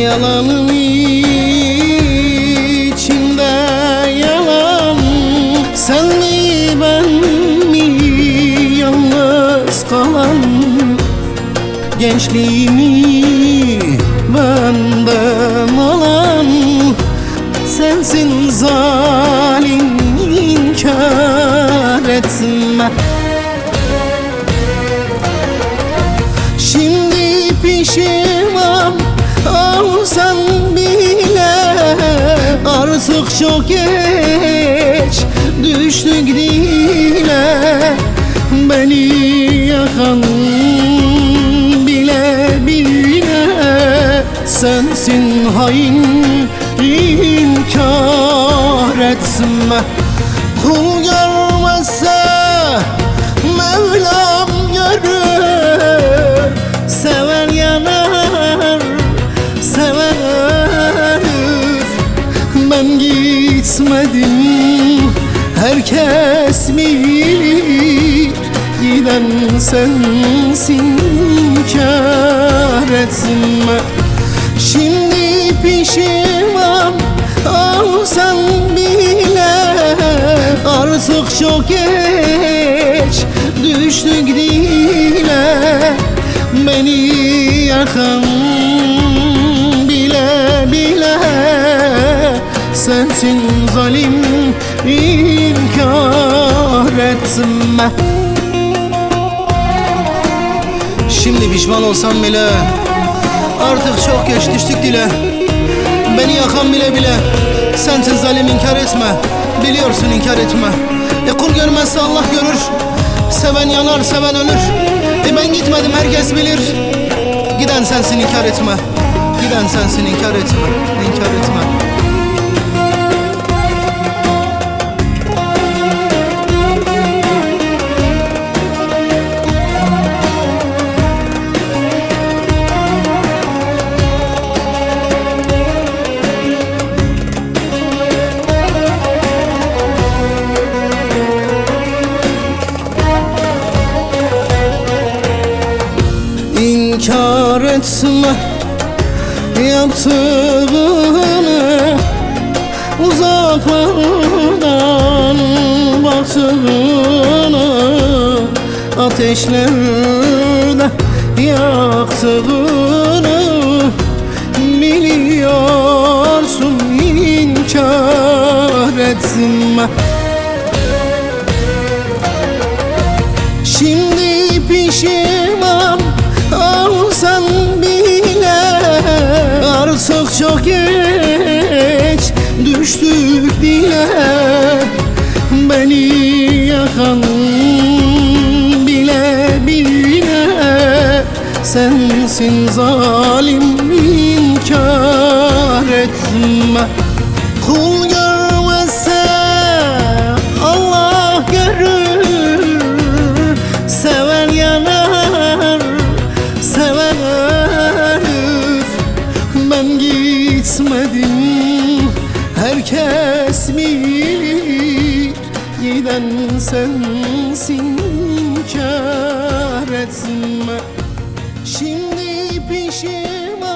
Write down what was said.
Yalanın içinde yalan. Sen mi ben mi yalnız kalan? Gençliğimi benden alan sensin zalim, inkar etme. Şimdi pişman olsan bile artık çok geç düştük dile. Beni yakan bile bile sensin hain, inkar etme. Kul görmezse Mevlam görür. Seven yanar, seven ölür. Ben gitmedim, herkes bilir. Giden sensin, inkar etme. Şimdi pişman olsan bile artık çok geç düştük dile. Beni yakan bile bile sensin zalim, inkar etme. Şimdi pişman olsam bile artık çok geç düştük dile. Beni yakan bile bile sensin zalim, inkar etme. Biliyorsun inkar etme. Kul görmezse Allah görür. Seven yanar, seven ölür. Ben gitmedim, herkes bilir. Giden sensin, inkar etme. Giden sensin, inkar etme. İnkar etme. İnkar etme yaptığını, uzaklardan baktığını, ateşlerde yaktığını biliyorsun, inkar etme. Şimdi pişman olsan bile artık çok geç düştük dile. Beni yakan bile bile sensin zalim, inkar etme. Kul görmezse Allah görür. Seven yanar, seven ölür. Ben gitmedim, herkes bilir. Giden sensin, inkar etme. Şimdi pişman